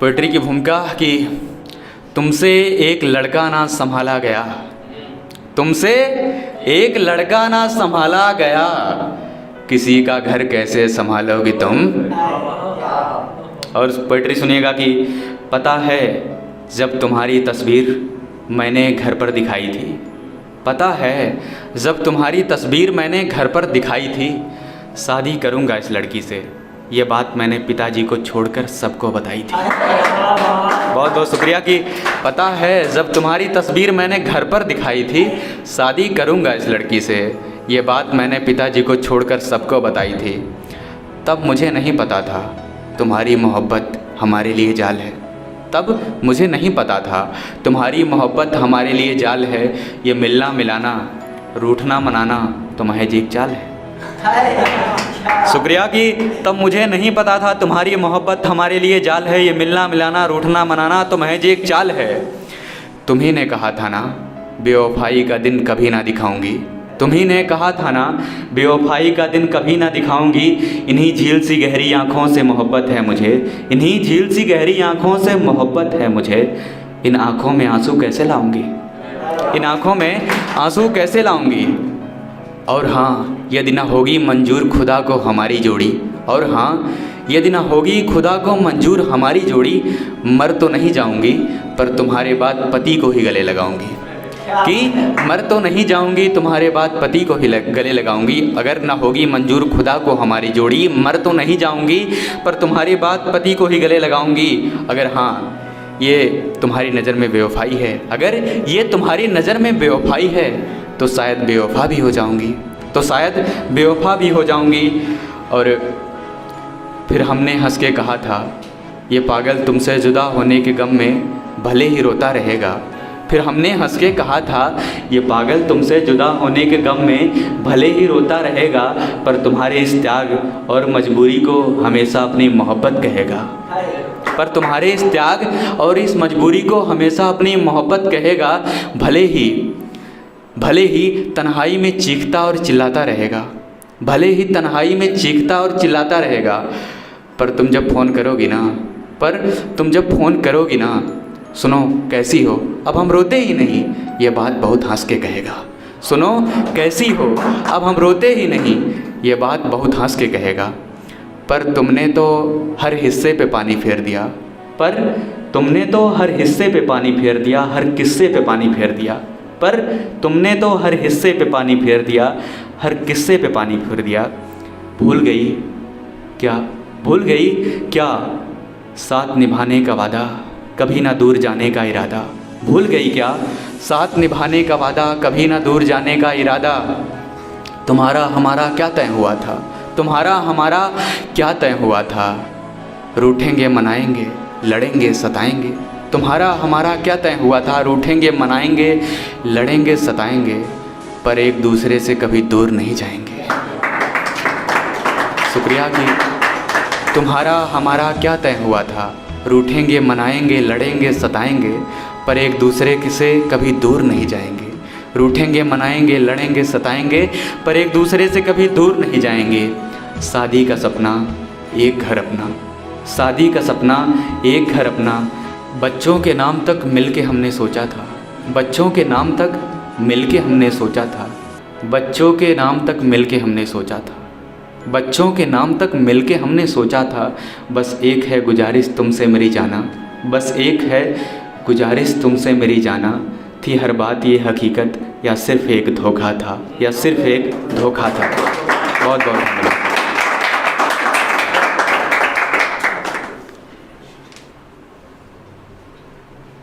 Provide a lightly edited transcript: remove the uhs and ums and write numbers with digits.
Poetry की भूमिका कि तुमसे एक लड़का ना संभाला गया, तुमसे एक लड़का ना संभाला गया, किसी का घर कैसे संभालोगी तुम। और पोइट्री सुनिएगा कि पता है जब तुम्हारी तस्वीर मैंने घर पर दिखाई थी, पता है जब तुम्हारी तस्वीर मैंने घर पर दिखाई थी, शादी करूंगा इस लड़की से, ये बात मैंने पिताजी को छोड़कर सबको बताई थी। बहुत बहुत शुक्रिया कि पता है जब तुम्हारी तस्वीर मैंने घर पर दिखाई थी, शादी करूंगा इस लड़की से, ये बात मैंने पिताजी को छोड़कर सबको बताई थी। तब मुझे नहीं पता था तुम्हारी मोहब्बत हमारे लिए जाल है, तब मुझे नहीं पता था तुम्हारी मोहब्बत हमारे लिए जाल है, ये मिलना मिलाना रूठना मनाना तो महज एक चाल है। शुक्रिया कि तब मुझे नहीं पता था तुम्हारी मोहब्बत हमारे लिए जाल है, ये मिलना मिलाना रूठना मनाना तो महज एक चाल है। तुम्ही ने कहा था ना बेवफाई का दिन कभी ना दिखाऊंगी, तुम्ही ने कहा था ना बेवफाई का दिन कभी ना दिखाऊंगी, इन्हीं झील सी गहरी आँखों से मोहब्बत है मुझे, इन्हीं झील सी गहरी आँखों से मोहब्बत है मुझे, इन आँखों में आंसू कैसे लाऊंगी, इन आँखों में आंसू कैसे लाऊंगी। और हाँ यदि ना होगी मंजूर खुदा को हमारी जोड़ी, और हाँ यदि ना होगी खुदा को मंजूर हमारी जोड़ी, मर तो नहीं जाऊंगी पर तुम्हारे बाद पति को ही गले लगाऊंगी, कि मर तो नहीं जाऊंगी तुम्हारे बाद पति को ही गले लगाऊंगी। अगर ना होगी मंजूर खुदा को हमारी जोड़ी, मर तो नहीं जाऊंगी पर तुम्हारे बाद पति को ही गले लगाऊंगी। अगर हाँ ये तुम्हारी नज़र में बेवफाई है, अगर ये तुम्हारी नज़र में बेवफाई है तो शायद बेवफा भी हो जाऊंगी, तो शायद बेवफा भी हो जाऊंगी। और फिर हमने हंस के कहा था ये पागल तुमसे जुदा होने के गम में भले ही रोता रहेगा, फिर हमने हंस के कहा था ये पागल तुमसे जुदा होने के गम में भले ही रोता रहेगा, पर तुम्हारे इस त्याग और मजबूरी को हमेशा अपनी मोहब्बत कहेगा, पर तुम्हारे इस त्याग और इस मजबूरी को हमेशा अपनी मोहब्बत कहेगा। भले ही तन्हाई में चीखता और चिल्लाता रहेगा, भले ही तन्हाई में चीखता और चिल्लाता रहेगा, पर तुम जब फ़ोन करोगी ना, पर तुम जब फ़ोन करोगी ना, सुनो कैसी हो अब हम रोते ही नहीं, ये बात बहुत हंस के कहेगा। सुनो कैसी हो अब हम रोते ही नहीं, ये बात बहुत हंस के कहेगा। पर तुमने तो हर हिस्से पे पानी फेर दिया, पर तुमने तो हर हिस्से पे पानी फेर दिया, हर किस्से पे पानी फेर दिया, पर तुमने तो हर हिस्से पे पानी फेर दिया, हर किस्से पे पानी फेर दिया। भूल गई क्या, भूल गई क्या साथ निभाने का वादा, कभी ना दूर जाने का इरादा। भूल गई क्या साथ निभाने का वादा, कभी ना दूर जाने का इरादा। तुम्हारा हमारा क्या तय हुआ था, तुम्हारा हमारा क्या तय हुआ था, रूठेंगे मनाएंगे लड़ेंगे सताएंगे। तुम्हारा हमारा क्या तय हुआ था, रूठेंगे मनाएंगे लड़ेंगे सताएंगे, पर एक दूसरे से कभी दूर नहीं जाएंगे। शुक्रिया कि तुम्हारा हमारा क्या तय हुआ था, रूठेंगे मनाएंगे लड़ेंगे सताएंगे, पर एक दूसरे से कभी दूर नहीं जाएंगे। रूठेंगे मनाएंगे लड़ेंगे सताएंगे, पर एक दूसरे से कभी दूर नहीं जाएंगे। शादी का सपना एक घर अपना, शादी का सपना एक घर अपना, बच्चों के नाम तक मिलके हमने सोचा था, बच्चों के नाम तक मिलके हमने सोचा था, बच्चों के नाम तक मिलके हमने सोचा था, बच्चों के नाम तक मिलके हमने सोचा था। बस एक है गुजारिश तुमसे मेरी जाना, बस एक है गुजारिश तुमसे मेरी जाना, थी हर बात ये हकीकत या सिर्फ़ एक धोखा था, या सिर्फ़ एक धोखा था। बहुत बहुत धन्यवाद।